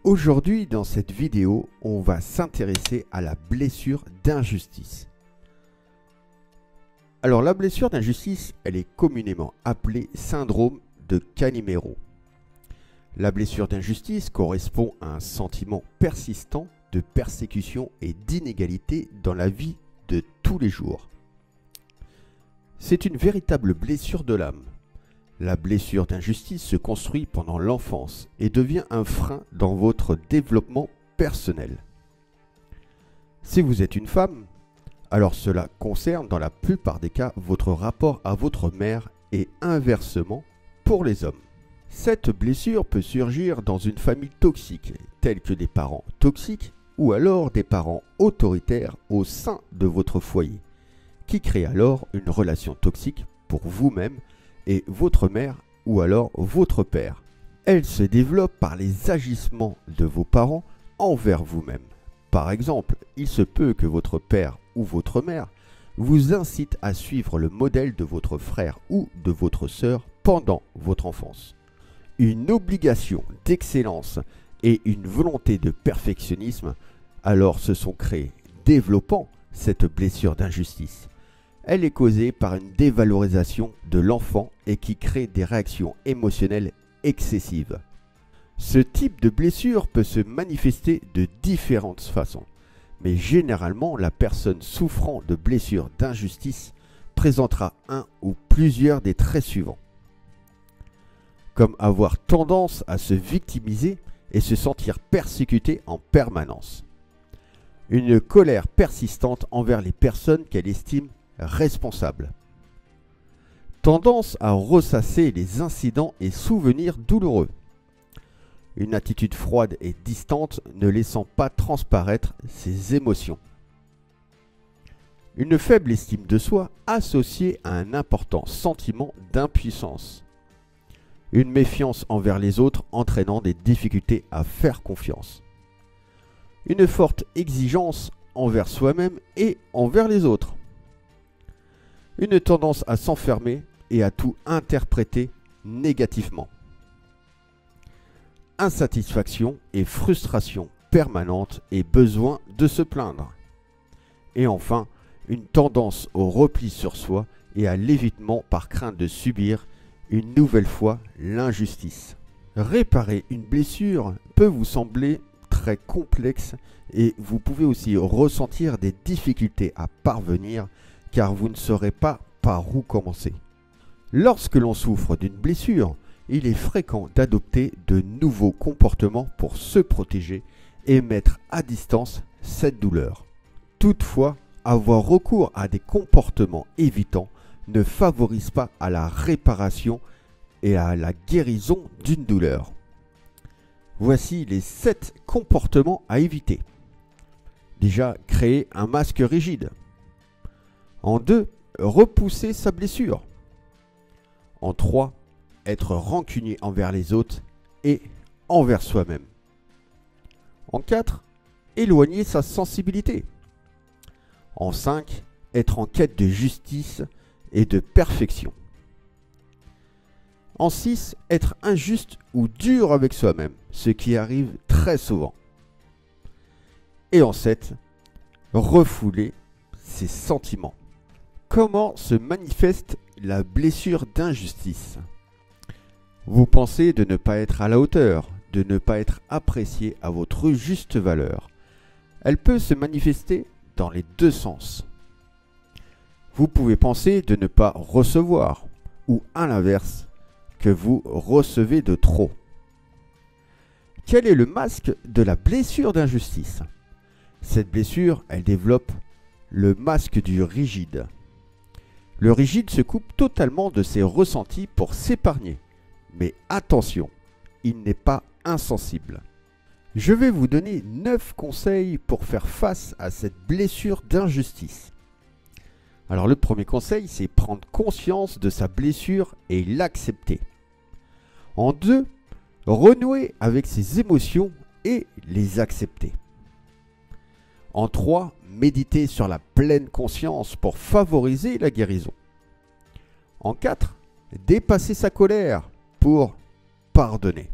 Aujourd'hui, dans cette vidéo, on va s'intéresser à la blessure d'injustice. Alors, la blessure d'injustice, elle est communément appelée syndrome de Calimero. La blessure d'injustice correspond à un sentiment persistant de persécution et d'inégalité dans la vie de tous les jours. C'est une véritable blessure de l'âme. La blessure d'injustice se construit pendant l'enfance et devient un frein dans votre développement personnel. Si vous êtes une femme, alors cela concerne dans la plupart des cas votre rapport à votre mère et inversement pour les hommes. Cette blessure peut surgir dans une famille toxique, telle que des parents toxiques ou alors des parents autoritaires au sein de votre foyer, qui créent alors une relation toxique pour vous-même et votre mère ou alors votre père. Elle se développe par les agissements de vos parents envers vous-même. Par exemple, il se peut que votre père ou votre mère vous incite à suivre le modèle de votre frère ou de votre sœur pendant votre enfance. Une obligation d'excellence et une volonté de perfectionnisme alors se sont créés, développant cette blessure d'injustice. Elle est causée par une dévalorisation de l'enfant et qui crée des réactions émotionnelles excessives. Ce type de blessure peut se manifester de différentes façons, mais généralement la personne souffrant de blessures d'injustice présentera un ou plusieurs des traits suivants. Comme avoir tendance à se victimiser et se sentir persécuté en permanence. Une colère persistante envers les personnes qu'elle estime responsables. Tendance à ressasser les incidents et souvenirs douloureux. Une attitude froide et distante ne laissant pas transparaître ses émotions. Une faible estime de soi associée à un important sentiment d'impuissance. Une méfiance envers les autres entraînant des difficultés à faire confiance. Une forte exigence envers soi-même et envers les autres. Une tendance à s'enfermer et à tout interpréter négativement. Insatisfaction et frustration permanente et besoin de se plaindre. Et enfin, une tendance au repli sur soi et à l'évitement par crainte de subir une nouvelle fois l'injustice. Réparer une blessure peut vous sembler très complexe et vous pouvez aussi ressentir des difficultés à parvenir car vous ne saurez pas par où commencer. Lorsque l'on souffre d'une blessure, il est fréquent d'adopter de nouveaux comportements pour se protéger et mettre à distance cette douleur. Toutefois, avoir recours à des comportements évitants ne favorise pas à la réparation et à la guérison d'une douleur. Voici les 7 comportements à éviter. Déjà, créer un masque rigide. En 2, repousser sa blessure. En 3, être rancunier envers les autres et envers soi-même. En 4, éloigner sa sensibilité. En 5, être en quête de justice et de perfection. En 6, être injuste ou dur avec soi-même, ce qui arrive très souvent. Et en 7, refouler ses sentiments. Comment se manifeste la blessure d'injustice? Vous pensez de ne pas être à la hauteur, de ne pas être apprécié à votre juste valeur. Elle peut se manifester dans les deux sens. Vous pouvez penser de ne pas recevoir, ou à l'inverse, que vous recevez de trop. Quel est le masque de la blessure d'injustice? Cette blessure, elle développe le masque du rigide. Le rigide se coupe totalement de ses ressentis pour s'épargner. Mais attention, il n'est pas insensible. Je vais vous donner 9 conseils pour faire face à cette blessure d'injustice. Alors le premier conseil, c'est prendre conscience de sa blessure et l'accepter. En 2, renouer avec ses émotions et les accepter. En 3, méditer sur la pleine conscience pour favoriser la guérison. En 4, dépasser sa colère pour pardonner.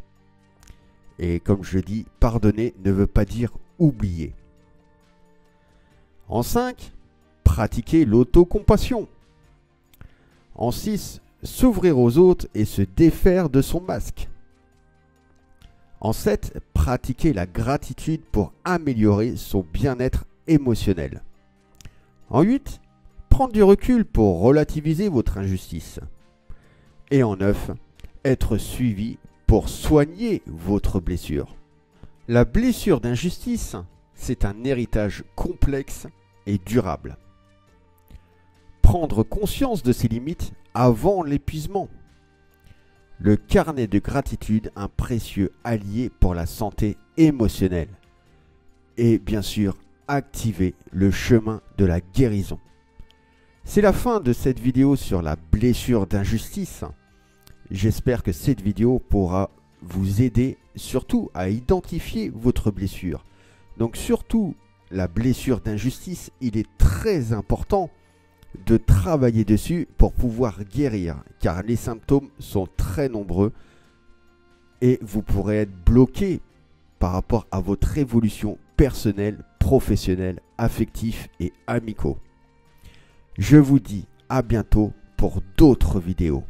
Et comme je dis, pardonner ne veut pas dire oublier. En 5, pratiquer l'autocompassion. En 6, s'ouvrir aux autres et se défaire de son masque. En 7, pratiquer la gratitude pour améliorer son bien-être émotionnel. En 8, prendre du recul pour relativiser votre injustice. Et en 9, être suivi pour soigner votre blessure. La blessure d'injustice, c'est un héritage complexe et durable. Prendre conscience de ses limites avant l'épuisement. Le carnet de gratitude, un précieux allié pour la santé émotionnelle. Et bien sûr, activer le chemin de la guérison. C'est la fin de cette vidéo sur la blessure d'injustice. J'espère que cette vidéo pourra vous aider surtout à identifier votre blessure. Donc surtout la blessure d'injustice, il est très important de travailler dessus pour pouvoir guérir, car les symptômes sont très nombreux et vous pourrez être bloqué par rapport à votre évolution personnelle, professionnelle, affective et amicaux. Je vous dis à bientôt pour d'autres vidéos.